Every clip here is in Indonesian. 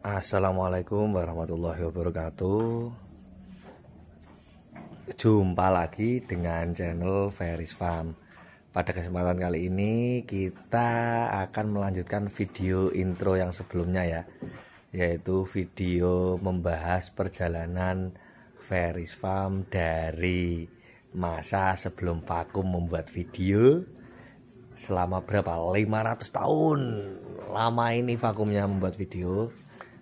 Assalamualaikum warahmatullahi wabarakatuh. Jumpa lagi dengan channel Ferris Farm. Pada kesempatan kali ini kita akan melanjutkan video intro yang sebelumnya ya, yaitu video membahas perjalanan Ferris Farm dari masa sebelum vakum membuat video selama berapa? 500 tahun lama ini vakumnya membuat video,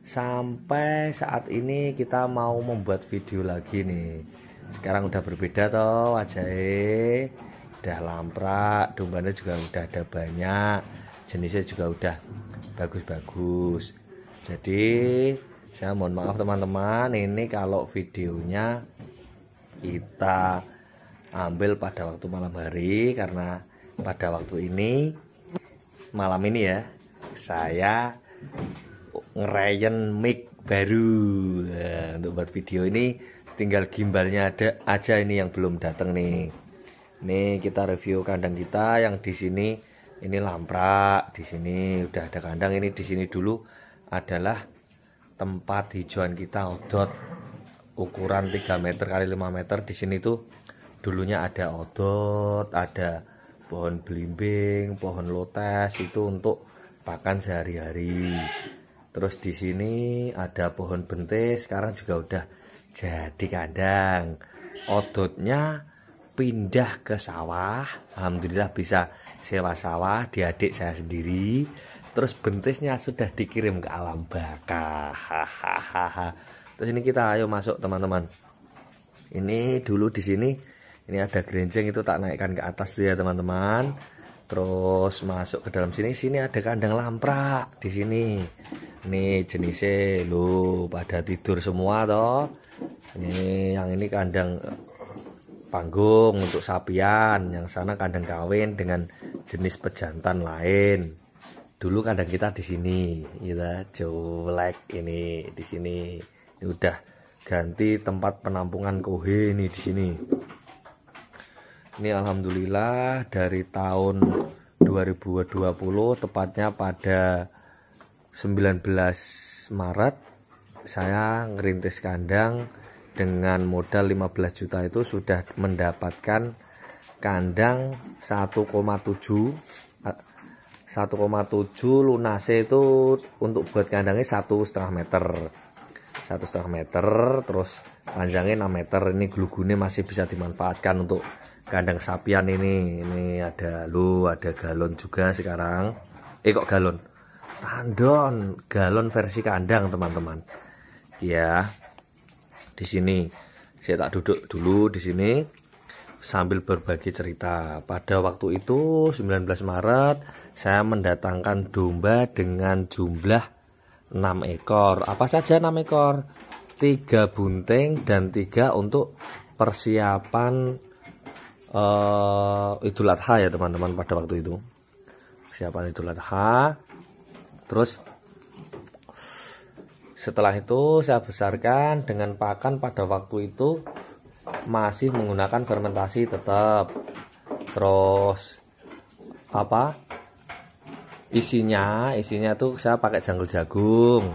sampai saat ini kita mau membuat video lagi nih. Sekarang udah berbeda toh wajahnya, udah lamprak, dombanya juga udah ada banyak, jenisnya juga udah bagus-bagus. Jadi saya mohon maaf teman-teman, ini kalau videonya kita ambil pada waktu malam hari, karena pada waktu ini malam ini ya saya ngerayen mic baru. Nah, untuk buat video ini tinggal gimbalnya ada aja ini yang belum datang nih. Nih kita review kandang kita yang di sini, ini lamprak, di sini udah ada kandang. Ini di sini dulu adalah tempat hijauan kita odot ukuran 3 meter kali 5 meter. Di sini tuh dulunya ada odot, ada pohon belimbing, pohon lotes, itu untuk pakan sehari-hari. Terus di sini ada pohon bentis, sekarang juga udah jadi kandang. Odotnya pindah ke sawah, alhamdulillah bisa sewa sawah di adik saya sendiri. Terus bentisnya sudah dikirim ke alam baka. Hahaha. Terus ini kita ayo masuk teman-teman. Ini dulu di sini ini ada gerenceng, itu tak naikkan ke atas tuh ya teman-teman. Terus masuk ke dalam sini ada kandang lamprak di sini. Ini jenisnya lo pada tidur semua toh. Ini yang ini kandang panggung untuk sapian, yang sana kandang kawin dengan jenis pejantan lain. Dulu kandang kita di sini, kita jelek ini di sini. Ini udah ganti tempat penampungan kohe ini di sini. Ini alhamdulillah dari tahun 2020, tepatnya pada 19 Maret saya ngerintis kandang dengan modal 15 juta. Itu sudah mendapatkan kandang 1,7 lunase. Itu untuk buat kandangnya 1,5 meter, terus panjangnya 6 meter. Ini glugune masih bisa dimanfaatkan untuk kandang sapian ini. Ini ada galon juga sekarang. Kok galon? Tandon, galon versi kandang teman-teman. Ya. Di sini saya tak duduk dulu di sini sambil berbagi cerita. Pada waktu itu 19 Maret saya mendatangkan domba dengan jumlah 6 ekor. Apa saja 6 ekor? 3 bunting dan 3 untuk persiapan Idul Adha ya teman-teman. Pada waktu itu persiapan Idul Adha. Terus setelah itu saya besarkan dengan pakan. Pada waktu itu masih menggunakan fermentasi tetap. Terus isinya tuh saya pakai jagung,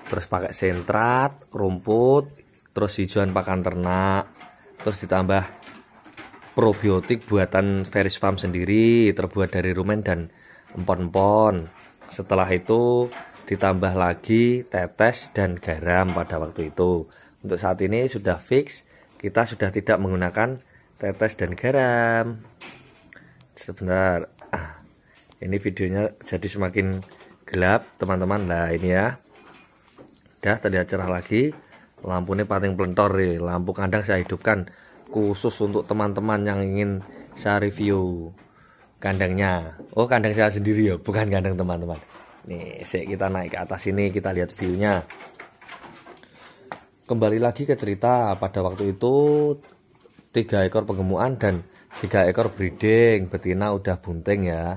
terus pakai sentrat, rumput, terus hijauan pakan ternak, terus ditambah probiotik buatan Ferris Farm sendiri, terbuat dari rumen dan empon-empon. Setelah itu ditambah lagi tetes dan garam pada waktu itu. Untuk saat ini sudah fix, kita sudah tidak menggunakan tetes dan garam. Sebentar, ini videonya jadi semakin gelap teman-teman. Nah ini ya, udah terlihat cerah lagi. Lampunya pating pelentor nih. Lampu kandang saya hidupkan khusus untuk teman-teman yang ingin saya review kandangnya. Oh, kandang saya sendiri ya, bukan kandang teman-teman. Nih, kita naik ke atas ini, kita lihat view-nya. Kembali lagi ke cerita. Pada waktu itu 3 ekor penggemukan dan 3 ekor breeding. Betina udah bunting ya.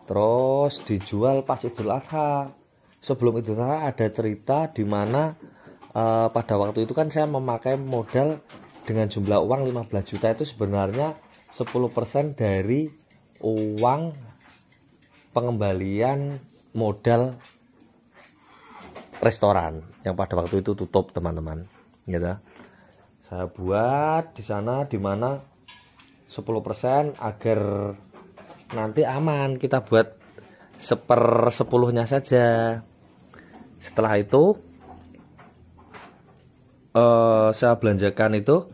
Terus dijual pas Idul Adha. Sebelum Idul Adha ada cerita di mana pada waktu itu kan saya memakai modal dengan jumlah uang 15 juta. Itu sebenarnya 10% dari uang pengembalian modal restoran yang pada waktu itu tutup teman-teman, gitu. Saya buat di sana dimana 10% agar nanti aman, kita buat 1/10-nya saja. Setelah itu saya belanjakan itu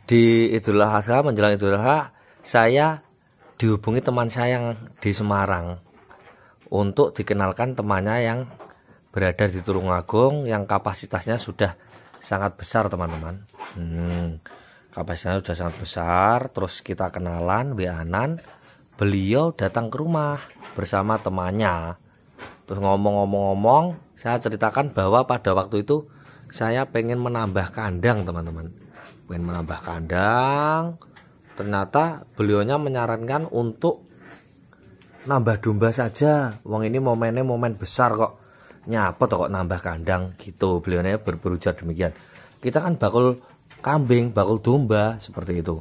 di Idul Adha, menjelang Idul Adha saya dihubungi teman saya yang di Semarang untuk dikenalkan temannya yang berada di Tulungagung yang kapasitasnya sudah sangat besar teman-teman. Kapasitasnya sudah sangat besar. Terus kita kenalan, WA-an. Beliau datang ke rumah bersama temannya. Terus ngomong-ngomong, saya ceritakan bahwa pada waktu itu saya pengen menambah kandang teman-teman. Pengen menambah kandang. Ternyata beliaunya menyarankan untuk nambah domba saja. Wong ini momennya momen besar kok. Nyapa kok nambah kandang gitu. Beliaunya berujar demikian. Kita kan bakul kambing, bakul domba seperti itu.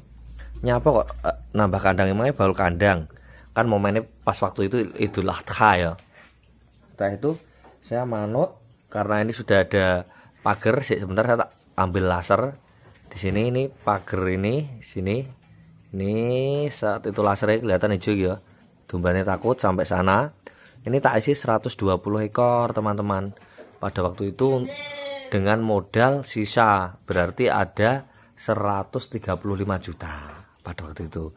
Nyapa kok nambah kandang, emangnya bakul kandang. Kan momennya pas waktu itu Idul Adha ya. Setelah itu saya manut karena ini sudah ada pagar. Sebentar saya tak ambil laser. Di sini ini pagar ini, sini. Ini saat itu lasernya kelihatan hijau ya. Dombanya takut sampai sana. Ini tak isi 120 ekor teman-teman. Pada waktu itu dengan modal sisa berarti ada 135 juta. Pada waktu itu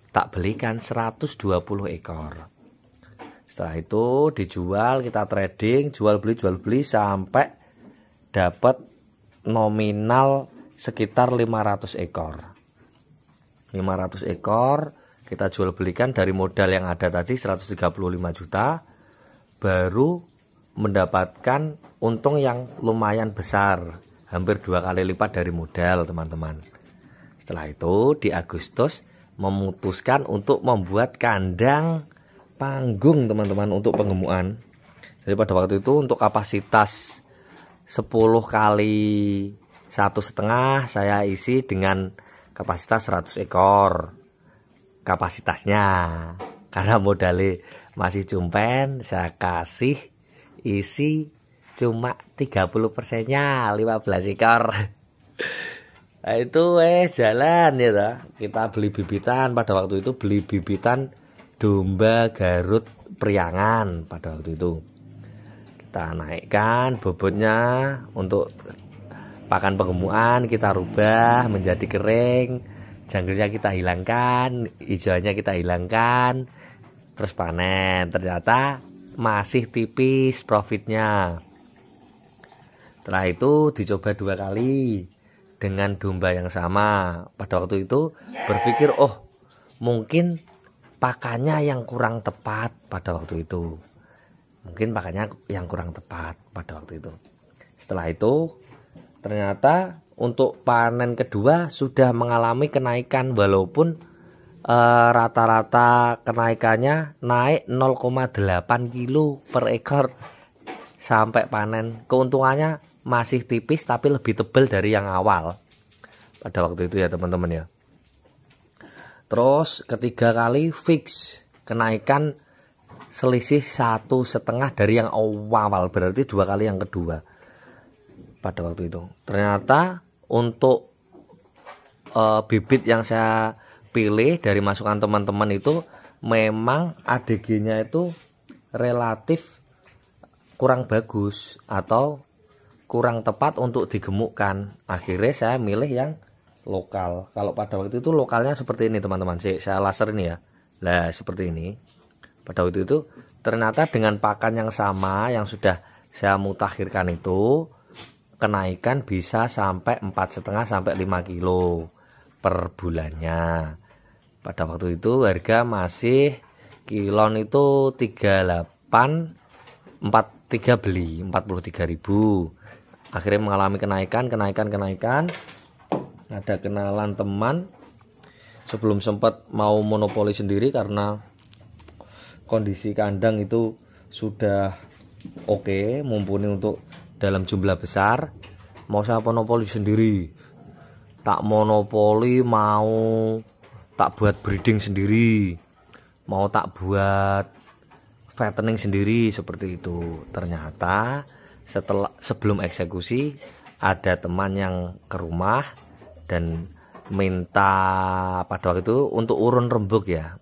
tak belikan 120 ekor. Setelah itu dijual, kita trading, jual beli sampai dapat nominal sekitar 500 ekor. 500 ekor kita jual belikan dari modal yang ada tadi 135 juta, baru mendapatkan untung yang lumayan besar, hampir 2 kali lipat dari modal teman-teman. Setelah itu di Agustus memutuskan untuk membuat kandang panggung teman-teman untuk penggemukan. Jadi pada waktu itu untuk kapasitas 10 kali 1,5 saya isi dengan kapasitas 100 ekor kapasitasnya. Karena modalnya masih cumpen, saya kasih isi cuma 30%-nya 15 ekor. Nah itu jalan ya. Kita beli bibitan, pada waktu itu beli bibitan domba Garut Priangan pada waktu itu. Kita naikkan bobotnya untuk pakan penggemukan, kita rubah menjadi kering, janggelnya kita hilangkan, hijaunya kita hilangkan, terus panen. Ternyata masih tipis profitnya. Setelah itu dicoba 2 kali dengan domba yang sama. Pada waktu itu berpikir, oh mungkin pakannya yang kurang tepat pada waktu itu. Mungkin pakannya yang kurang tepat pada waktu itu. Setelah itu ternyata untuk panen kedua sudah mengalami kenaikan, walaupun rata-rata kenaikannya naik 0,8 kilo per ekor sampai panen. Keuntungannya masih tipis tapi lebih tebal dari yang awal pada waktu itu ya teman-teman ya. Terus ketiga kali fix kenaikan selisih 1,5 dari yang awal, berarti 2 kali yang kedua. Pada waktu itu ternyata untuk bibit yang saya pilih dari masukan teman-teman itu memang ADG-nya itu relatif kurang bagus atau kurang tepat untuk digemukkan. Akhirnya saya milih yang lokal. Kalau pada waktu itu lokalnya seperti ini teman-teman, saya laser ini ya. Nah seperti ini. Pada waktu itu ternyata dengan pakan yang sama yang sudah saya mutakhirkan itu kenaikan bisa sampai 4,5 sampai 5 kilo per bulannya. Pada waktu itu harga masih kilon itu 38, 43 beli 43.000. Akhirnya mengalami kenaikan. Ada kenalan teman sebelum sempat mau monopoli sendiri karena kondisi kandang itu sudah oke, mumpuni untuk dalam jumlah besar. Mau saya monopoli sendiri, tak monopoli, mau tak buat breeding sendiri, mau tak buat fattening sendiri seperti itu. Ternyata sebelum eksekusi ada teman yang ke rumah dan minta pada waktu itu untuk urun rembuk ya,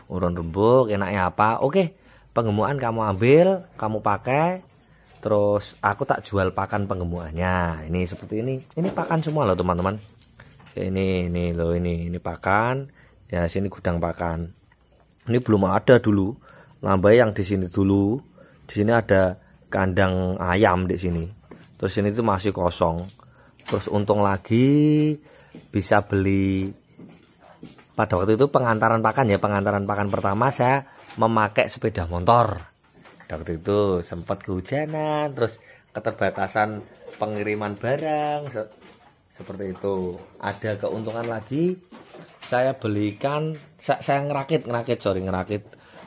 urun rembuk enaknya apa, oke penggemukan kamu ambil, kamu pakai, terus aku tak jual pakan penggemukannya. Ini seperti ini pakan semua loh teman-teman. Ini loh, ini pakan ya, sini gudang pakan. Ini belum ada dulu, nambah yang di sini dulu. Di sini ada kandang ayam di sini, terus ini tuh masih kosong. Terus untung lagi bisa beli pada waktu itu pengantaran pakan ya, pengantaran pakan pertama saya memakai sepeda motor. Waktu itu sempat kehujanan, terus keterbatasan pengiriman barang seperti itu. Ada keuntungan lagi, saya belikan, saya ngerakit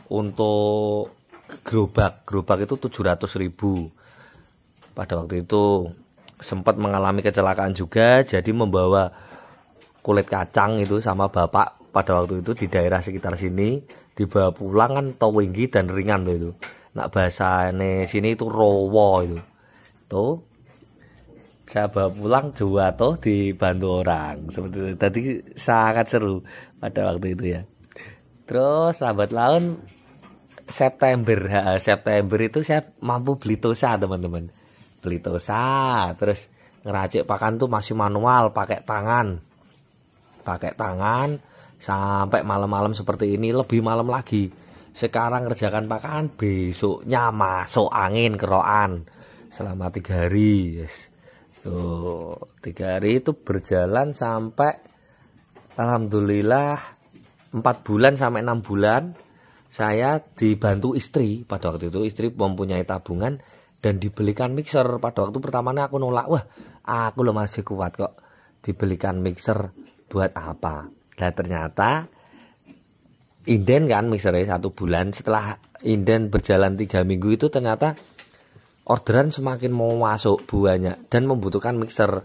untuk gerobak itu 700.000. Pada waktu itu sempat mengalami kecelakaan juga, jadi membawa kulit kacang itu sama bapak pada waktu itu di daerah sekitar sini, dibawa pulang kan towinggi dan ringan tuh itu. Nak bahasane sini itu rowo itu. Tuh saya bawa pulang juga tuh dibantu orang seperti itu. Tadi sangat seru pada waktu itu ya. Terus lambat laun September itu saya mampu beli tosa teman-teman. Beli tosa, terus ngeracik pakan tuh masih manual, pakai tangan sampai malam-malam seperti ini, lebih malam lagi. Sekarang ngerjakan pakan, besoknya masuk angin keroan selama 3 hari. Yes. Tuh, 3 hari itu berjalan sampai alhamdulillah 4 bulan sampai 6 bulan. Saya dibantu istri pada waktu itu, istri mempunyai tabungan dan dibelikan mixer. Pada waktu pertamanya aku nolak, wah aku lo masih kuat kok, dibelikan mixer buat apa. Nah ternyata inden kan mixernya 1 bulan, setelah inden berjalan 3 minggu itu ternyata orderan semakin mau masuk banyak dan membutuhkan mixer.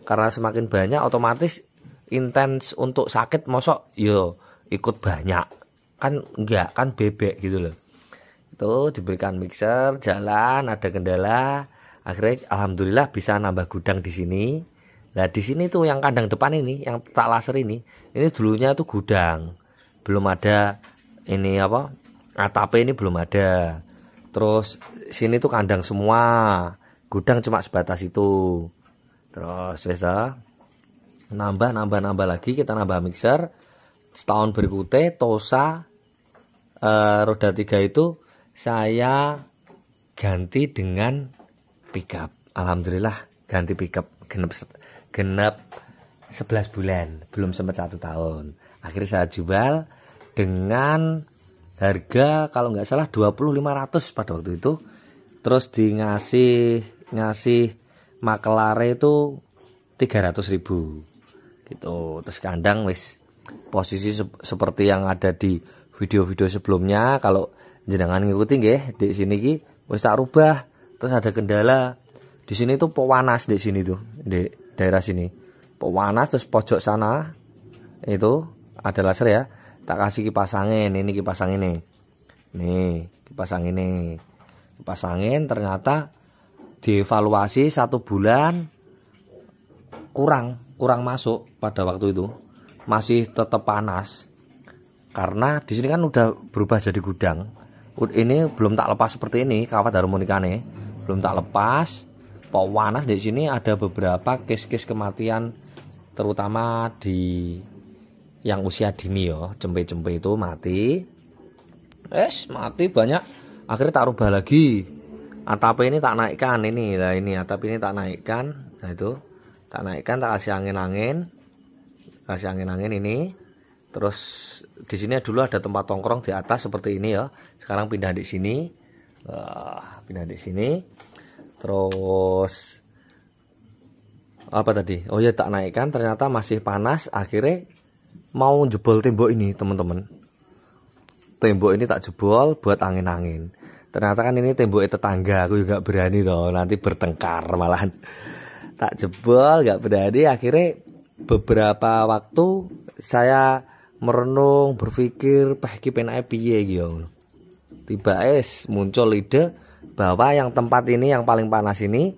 Karena semakin banyak otomatis intens untuk sakit, mosok yo ikut banyak kan, enggak kan bebek gitu loh. Itu diberikan mixer, jalan ada kendala, akhirnya alhamdulillah bisa nambah gudang di sini. Nah di sini tuh yang kandang depan ini, yang tak laser ini dulunya tuh gudang, belum ada ini apa, atap ini belum ada. Terus sini tuh kandang semua, gudang cuma sebatas itu. Terus sudah nambah lagi, kita nambah mixer. Setahun berikutnya tosa roda 3 itu saya ganti dengan pickup. Alhamdulillah ganti pickup genap 11 bulan, belum sempat 1 tahun. Akhirnya saya jual dengan harga kalau nggak salah 25.500 pada waktu itu. Terus ngasih makelare itu 300.000 gitu. Terus kandang wis posisi seperti yang ada di video-video sebelumnya. Kalau jenengan ngikutin nggih, di sini ki wis tak rubah. Terus ada kendala di sini tuh pewanas, di sini tuh di daerah sini pewanas. Terus pojok sana itu ada laser ya, tak kasih kipas angin. Ini kipas angin nih kipas angin. Ternyata dievaluasi 1 bulan kurang masuk. Pada waktu itu masih tetap panas karena di sini kan udah berubah jadi gudang. Ini belum tak lepas seperti ini, kawat harmonikane belum tak lepas. Panas di sini ada beberapa case kematian, terutama di yang usia dini ya, cempe-cempe itu mati. Mati banyak. Akhirnya tak rubah lagi. Atap ini tak naikkan ini. Nah ini atap ini tak naikkan. Nah itu tak naikkan, tak kasih angin-angin ini. Terus di sini dulu ada tempat tongkrong di atas seperti ini ya. Sekarang pindah di sini. Terus apa tadi? Oh ya, tak naikkan, ternyata masih panas. Akhirnya mau jebol tembok ini, teman-teman. Tembok ini tak jebol buat angin-angin. Ternyata kan ini temboknya tetangga, aku juga berani toh, nanti bertengkar malahan. Tak jebol, gak berani. Akhirnya beberapa waktu saya merenung, berpikir, pengen piye gitu. Tiba muncul ide bahwa yang tempat ini yang paling panas ini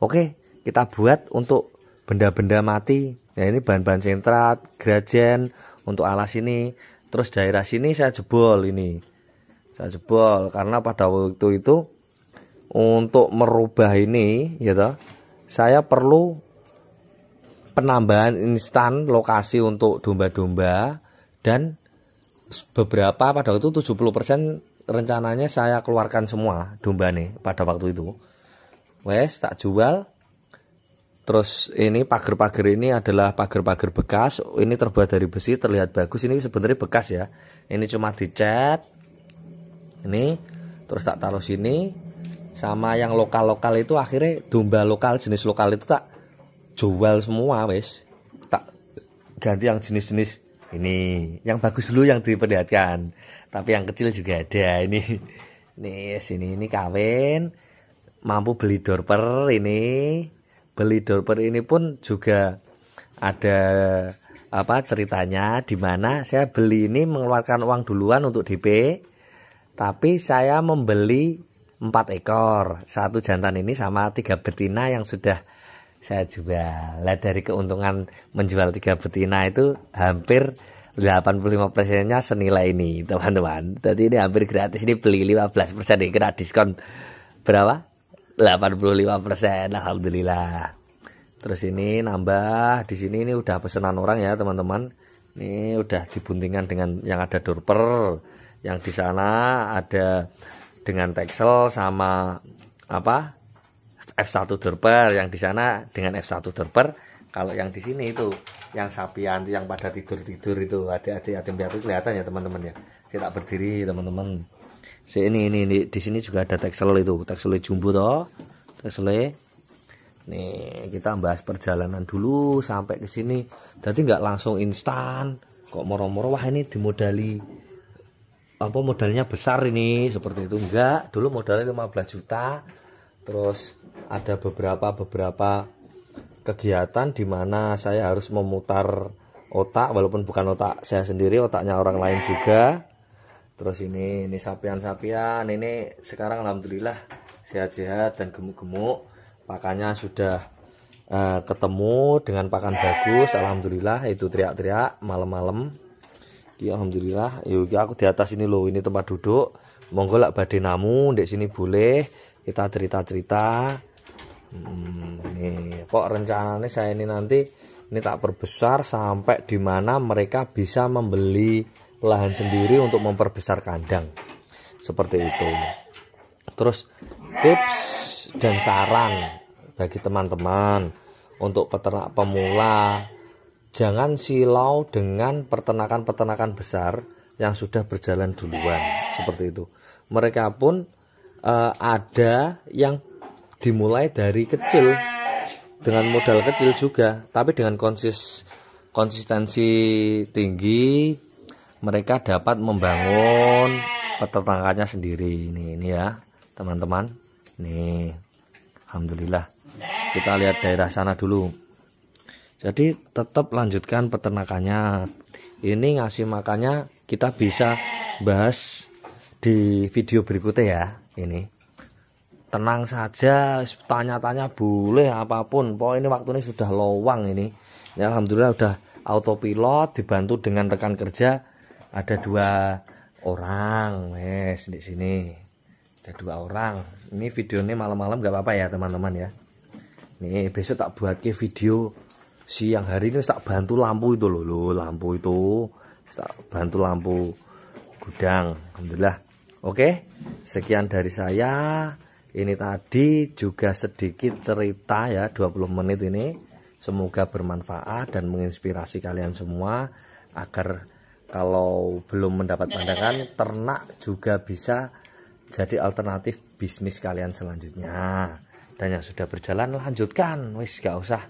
oke, kita buat untuk benda-benda mati. Ya ini bahan-bahan sentrat, grajen untuk alas ini. Terus daerah sini saya jebol ini. Saya jebol karena pada waktu itu untuk merubah ini ya toh, saya perlu penambahan instan lokasi untuk domba-domba, dan beberapa pada waktu itu 70% rencananya saya keluarkan semua domba nih pada waktu itu. Wes tak jual. Terus ini pagar-pagar ini adalah pagar-pagar bekas. Ini terbuat dari besi, terlihat bagus. Ini sebenarnya bekas ya. Ini cuma dicat. Ini terus tak taruh sini. Sama yang lokal-lokal itu akhirnya domba lokal, jenis lokal itu tak jual semua wes. Tak ganti yang jenis-jenis ini. Yang bagus dulu yang diperlihatkan. Tapi yang kecil juga ada ini. Nih sini ini kawin. Mampu beli dorper ini. Beli dorper ini pun juga ada apa ceritanya, di mana saya beli ini mengeluarkan uang duluan untuk DP, tapi saya membeli 4 ekor, 1 jantan ini sama 3 betina yang sudah saya jual. Lah dari keuntungan menjual 3 betina itu hampir 85%-nya senilai ini teman-teman. Jadi ini hampir gratis, ini beli 15% nih, kena diskon berapa? 85%, alhamdulillah. Terus ini nambah di sini, ini udah pesanan orang ya teman-teman. Ini udah dibuntingkan dengan yang ada dorper, yang di sana ada dengan teksel sama apa F1 dorper, yang di sana dengan F1 dorper. Kalau yang di sini itu yang sapian yang pada tidur-tidur itu, adik-adik yatim piatu kelihatan ya teman-teman ya. Saya tak berdiri teman-teman. Ini di sini juga ada teksel itu, teksel jumbo toh, teksel. Nih kita bahas perjalanan dulu sampai ke sini. Jadi nggak langsung instan, kok moro-moro wah ini dimodali apa modalnya besar ini seperti itu, enggak. Dulu modalnya 15 juta. Terus ada beberapa kegiatan di mana saya harus memutar otak, walaupun bukan otak saya sendiri, otaknya orang lain juga. Terus ini sapian-sapian ini sekarang alhamdulillah sehat-sehat dan gemuk-gemuk. Pakannya sudah ketemu dengan pakan bagus, alhamdulillah. Itu teriak-teriak malam-malam. Ya alhamdulillah. Yuk aku di atas ini loh, ini tempat duduk. Monggo lak badhe namu di sini boleh kita cerita-cerita. Nih kok rencananya saya ini nanti ini tak perbesar sampai di mana mereka bisa membeli lahan sendiri untuk memperbesar kandang seperti itu. Terus tips dan saran bagi teman-teman untuk peternak pemula, jangan silau dengan peternakan besar yang sudah berjalan duluan seperti itu. Mereka pun ada yang dimulai dari kecil dengan modal kecil juga, tapi dengan konsistensi tinggi mereka dapat membangun peternakannya sendiri. Ini ya teman-teman. Nih alhamdulillah. Kita lihat daerah sana dulu. Jadi tetap lanjutkan peternakannya. Ini ngasih makannya kita bisa bahas di video berikutnya ya. Ini tenang saja, tanya-tanya boleh apapun. Pokoknya ini waktunya sudah lowang ini. Ya alhamdulillah udah autopilot, dibantu dengan rekan kerja. Ada 2 orang, di sini ada 2 orang. Ini videonya malam-malam nggak apa-apa ya teman-teman ya. Nih besok tak buat ke video siang hari ini, tak bantu lampu itu loh, lampu itu tak bantu lampu gudang. Alhamdulillah. Oke, sekian dari saya. Ini tadi juga sedikit cerita ya, 20 menit ini. Semoga bermanfaat dan menginspirasi kalian semua agar kalau belum mendapat pandangan, ternak juga bisa jadi alternatif bisnis kalian selanjutnya. Dan yang sudah berjalan lanjutkan, wis gak usah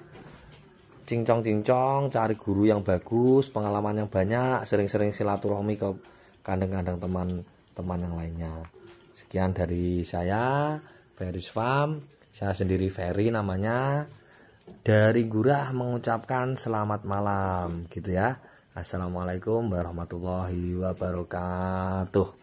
cincong-cincong, cari guru yang bagus, pengalaman yang banyak, sering-sering silaturahmi ke kandang-kandang teman-teman yang lainnya. Sekian dari saya, Ferry's Farm. Saya sendiri Ferry namanya. Dari Gurah mengucapkan selamat malam gitu ya. Assalamualaikum warahmatullahi wabarakatuh.